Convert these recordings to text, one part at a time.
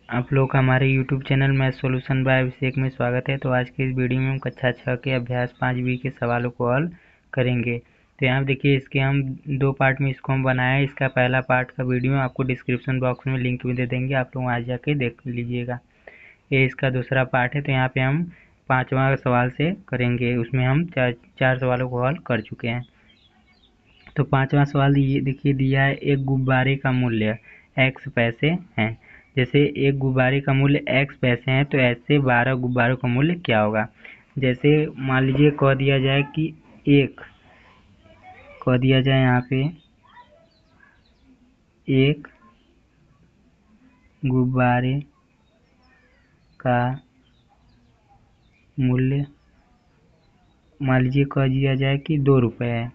आप लोग का हमारे YouTube channel math solution by Abhishek में स्वागत है। तो आज की इस वीडियो में हम कक्षा 6 के अभ्यास 5B के सवालों को हल करेंगे। तो यहाँ देखिए, इसके हम दो पार्ट में इसको हम बनाए। इसका पहला पार्ट का वीडियो आपको डिस्क्रिप्शन बॉक्स में लिंक भी दे देंगे, आप लोग वहाँ जाके देख लीजिएगा। ये इसका दूसरा पार्ट है। तो यहाँ पे हम 5वां सवाल से करेंगे, उसमें हम चार सवालों को हल कर चुके हैं। तो 5वां सवाल देखिए दिया है, एक गुब्बारे का मूल्य x पैसे हैं। जैसे एक गुब्बारे का मूल्य x पैसे हैं, तो ऐसे 12 गुब्बारों का मूल्य क्या होगा। जैसे मान लीजिए कह दिया जाए कि कह दिया जाए यहाँ पे एक गुब्बारे का मूल्य मान लीजिए कह दिया जाए कि 2 रुपये है,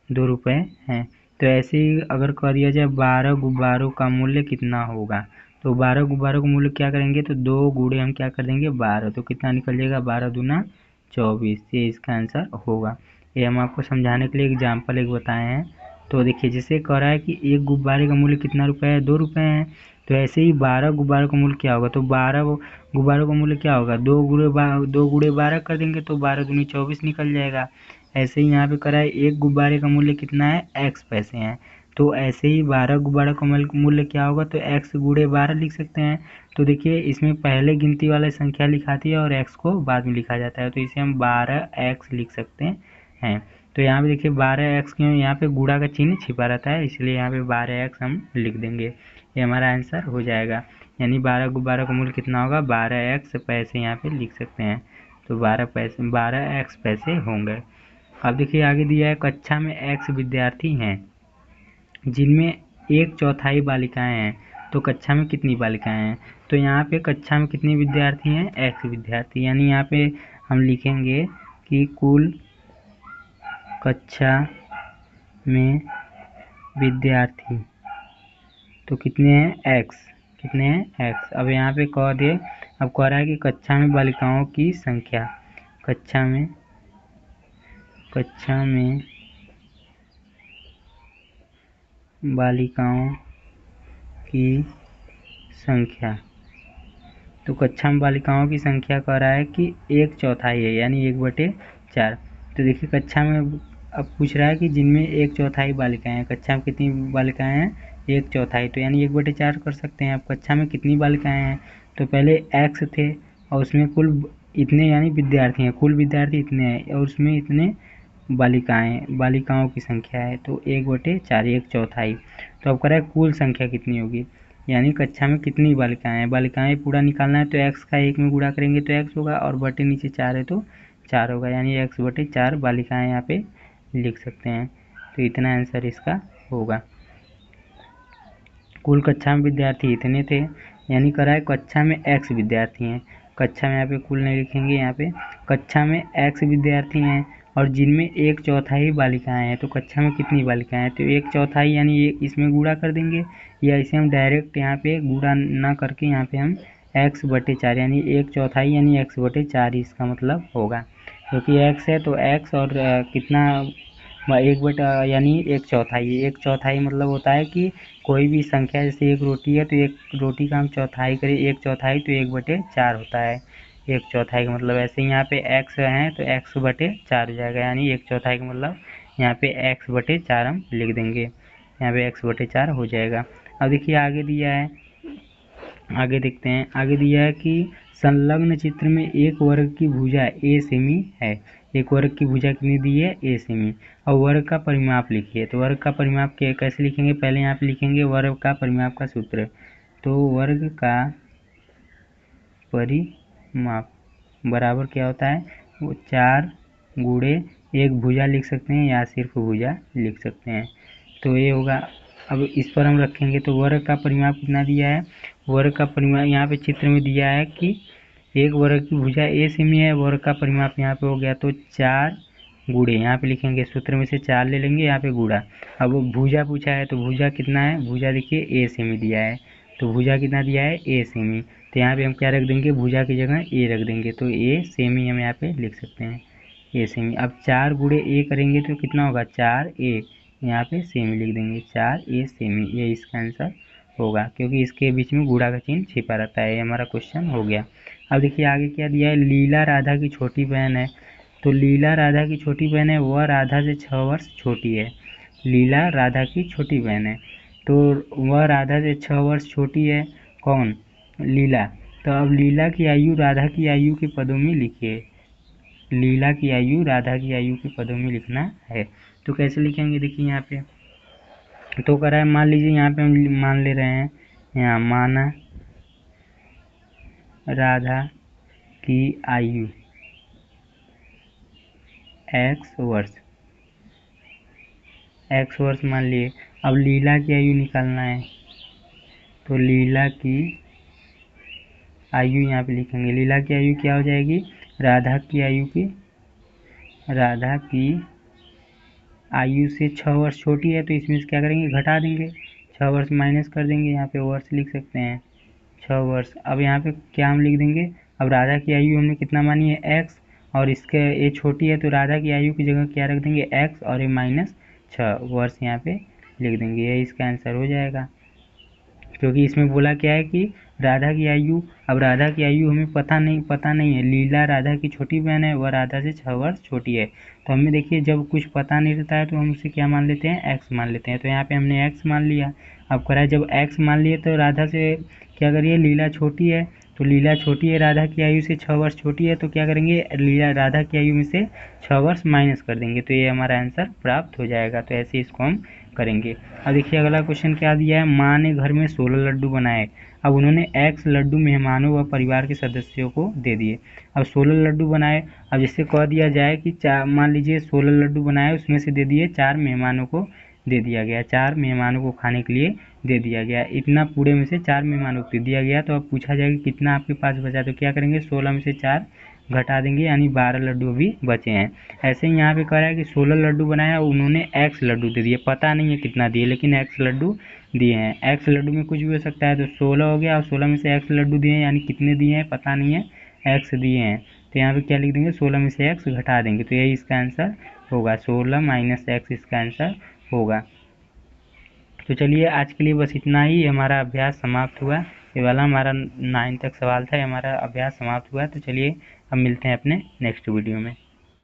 2 रुपये हैं। तो ऐसे ही अगर कह दिया जाए 12 गुब्बारों का मूल्य कितना होगा, तो 12 गुब्बारों का मूल्य क्या करेंगे, तो 2 गुणे हम क्या कर देंगे 12, तो कितना निकल जाएगा 12 दूना 24। ये इसका आंसर होगा। ये हम आपको समझाने के लिए एग्जाम्पल एक बताए हैं। तो देखिए, जैसे कह रहा है कि एक गुब्बारे का मूल्य कितना रुपये है, 2 रुपये है। तो ऐसे ही 12 गुब्बारों का मूल्य क्या होगा, तो 12 गुब्बारों का मूल्य क्या होगा, 2 गुणे 12 कर देंगे तो 12 दूनी 24 निकल जाएगा। ऐसे ही यहाँ पे करा है एक गुब्बारे का मूल्य कितना है, x पैसे हैं। तो ऐसे ही 12 गुब्बारों का मूल्य क्या होगा, तो x गुणे 12 लिख सकते हैं। तो देखिए, इसमें पहले गिनती वाला संख्या लिखाती है और x को बाद में लिखा जाता है, तो इसे हम 12x लिख सकते हैं। तो यहाँ पे देखिए 12x क्यों, यहाँ पे गुणा का चिन्ह छिपा रहता है, इसलिए यहाँ पे 12x हम लिख देंगे। ये हमारा आंसर हो जाएगा। यानी 12 गुब्बारों का मूल्य कितना होगा, 12x पैसे यहाँ पे लिख सकते हैं। तो 12x पैसे होंगे। अब देखिए आगे दिया है, कक्षा में x विद्यार्थी हैं जिनमें 1/4 बालिकाएं हैं, तो कक्षा में कितनी बालिकाएं हैं। तो यहाँ पे कक्षा में कितने विद्यार्थी हैं, x विद्यार्थी। यानी यहाँ पे हम लिखेंगे कि कुल कक्षा में विद्यार्थी तो कितने हैं, x, कितने हैं x। अब यहाँ पे कह दे, अब कह रहा है कि कक्षा में बालिकाओं की संख्या, कक्षा में बालिकाओं की संख्या। तो कक्षा में बालिकाओं की संख्या कह रहा है कि 1/4 है, यानी 1/4। तो देखिए कक्षा में अब पूछ रहा है कि जिनमें 1/4 बालिकाएं हैं, कक्षा में कितनी बालिकाएं हैं, 1/4। तो यानी 1/4 कर सकते हैं। अब कक्षा में कितनी बालिकाएं हैं, तो पहले x थे और उसमें कुल इतने यानी विद्यार्थी हैं, कुल विद्यार्थी इतने हैं और उसमें इतने बालिकाओं की संख्या है, तो 1/4, 1/4। तो अब कह रहा है कुल संख्या कितनी होगी, यानी कक्षा में कितनी बालिकाएं हैं। बालिकाएं पूरा निकालना है, तो x का 1 में गुणा करेंगे तो x होगा, और बटे नीचे 4 है तो 4 होगा, यानी x/4 बालिकाएं यहाँ पे लिख सकते हैं। तो इतना आंसर इसका होगा। कुल कक्षा में विद्यार्थी इतने थे, यानी कह रहा है कक्षा में x विद्यार्थी हैं। कक्षा में यहाँ पे कुल नहीं लिखेंगे, यहाँ पे कक्षा में x विद्यार्थी हैं और जिनमें 1/4 बालिकाएं हैं। तो कक्षा में कितनी बालिकाएं हैं, तो 1/4 यानी ये इसमें गुणा कर देंगे, या इसे हम डायरेक्ट यहाँ पे गुणा ना करके यहाँ पे हम x/4 यानी 1/4 यानी x/4 इसका मतलब होगा, क्योंकि x है तो x और कितना 1/, यानी 1/4। 1/4 मतलब होता है कि कोई भी संख्या, जैसे एक रोटी है तो एक रोटी का हम चौथाई करें 1/4 तो 1/4 होता है 1/4 का मतलब। ऐसे ही यहाँ पे x है तो x/4 हो जाएगा, यानी 1/4 का मतलब यहाँ पे x/4 हम लिख देंगे, यहाँ पे x/4 हो जाएगा। अब देखिए आगे दिया है, आगे देखते हैं। आगे दिया है कि संलग्न चित्र में एक वर्ग की भुजा a सेमी है। एक वर्ग की भुजा कितनी दी है, a सेमी। और वर्ग का परिमाप लिखिए। तो वर्ग का परिमाप कैसे लिखेंगे, पहले यहाँ पे लिखेंगे वर्ग का परिमाप का सूत्र। तो वर्ग का परिमाप बराबर क्या होता है, वो 4 गुणे 1 भुजा लिख सकते हैं या सिर्फ भुजा लिख सकते हैं। तो ये होगा। अब इस पर हम रखेंगे, तो वर्ग का परिमाप कितना दिया है, वर्ग का परिमाप यहाँ पे चित्र में दिया है कि एक वर्ग की भुजा a सेमी है, वर्ग का परिमाप यहाँ पे हो गया तो 4 गुणे, यहाँ पे लिखेंगे सूत्र में से 4 ले लेंगे, यहाँ पे गुणा। अब भुजा पूछा है तो भुजा कितना है, भुजा देखिए a सेमी दिया है, तो भुजा कितना दिया है, a सेमी। तो यहाँ पे हम क्या रख देंगे, भुजा की जगह a रख देंगे, तो a सेमी हम यहाँ पे लिख सकते हैं, a सेमी। अब 4 गुणे a करेंगे तो कितना होगा, 4a, यहाँ पे सेमी लिख देंगे, 4a सेमी। ये इसका आंसर होगा, क्योंकि इसके बीच में गुणा का चिन्ह छिपा रहता है। ये हमारा क्वेश्चन हो गया। अब देखिए आगे क्या दिया है, लीला राधा की छोटी बहन है। तो लीला राधा की छोटी बहन है, वह राधा से 6 वर्ष छोटी है। लीला राधा की छोटी बहन है, तो वह राधा से 6 वर्ष छोटी है। कौन? लीला। तो अब लीला की आयु राधा की आयु के पदों में लिखिए। लीला की आयु राधा की आयु के पदों में लिखना है। तो कैसे लिखेंगे, देखिए यहाँ पे तो करा है, मान लीजिए यहाँ पे हम मान ले रहे हैं, यहाँ माना राधा की आयु x वर्ष मान लिए। अब लीला की आयु निकालना है, तो लीला की आयु यहाँ पे लिखेंगे। लीला की आयु क्या हो जाएगी, राधा की आयु से 6 वर्ष छोटी है, तो इसमें से क्या करेंगे, घटा देंगे, 6 वर्ष माइनस कर देंगे, यहाँ पे वर्ष लिख सकते हैं 6 वर्ष। अब यहाँ पे क्या हम लिख देंगे, अब राधा की आयु हमने कितना मानी है, x, और इसके ये छोटी है, तो राधा की आयु की जगह क्या रख देंगे, x, और ये माइनस 6 वर्ष यहाँ पे लिख देंगे। ये इसका आंसर हो जाएगा, क्योंकि इसमें बोला क्या है कि राधा की आयु, अब राधा की आयु हमें पता नहीं है। लीला राधा की छोटी बहन है, वह राधा से 6 वर्ष छोटी है। तो हमें देखिए जब कुछ पता नहीं रहता है तो हम उसे क्या मान लेते हैं, x मान लेते हैं। तो यहाँ पे हमने x मान लिया। अब करा है, जब x मान लिए तो राधा से क्या करिए, लीला छोटी है, तो लीला छोटी है, राधा की आयु से 6 वर्ष छोटी है, तो क्या करेंगे, लीला राधा की आयु में से 6 वर्ष माइनस कर देंगे, तो ये हमारा आंसर प्राप्त हो जाएगा। तो ऐसे इसको हम करेंगे। अब देखिए अगला क्वेश्चन क्या दिया है, माँ ने घर में 16 लड्डू बनाए। अब उन्होंने x लड्डू मेहमानों व परिवार के सदस्यों को दे दिए। अब 16 लड्डू बनाए, अब जिससे कह दिया जाए कि मान लीजिए 16 लड्डू बनाए, उसमें से दे दिए 4 मेहमानों को दे दिया गया, 4 मेहमानों को खाने के लिए दे दिया गया। इतना पूरे में से 4 मेहमानों को दे दिया गया। तो अब पूछा जाएगा कितना आपके पास बचा, तो क्या करेंगे, 16 में से 4 घटा देंगे, यानी 12 लड्डू अभी बचे हैं। ऐसे ही यहाँ पे कह रहा है कि 16 लड्डू बनाया, उन्होंने x लड्डू दे दिए, पता नहीं है कितना दिए, लेकिन x लड्डू दिए हैं। x लड्डू में कुछ भी हो सकता है, तो 16 हो गया, और 16 में से x लड्डू दिए हैं, यानी कितने दिए हैं पता नहीं है, x दिए हैं। तो यहाँ पे क्या लिख देंगे, 16 में से x घटा देंगे, तो यही इसका आंसर होगा, 16 माइनस x इसका आंसर होगा। तो चलिए आज के लिए बस इतना ही, हमारा अभ्यास समाप्त हुआ। ये वाला हमारा 9 तक सवाल था, हमारा अभ्यास समाप्त हुआ। तो चलिए अब मिलते हैं अपने नेक्स्ट वीडियो में।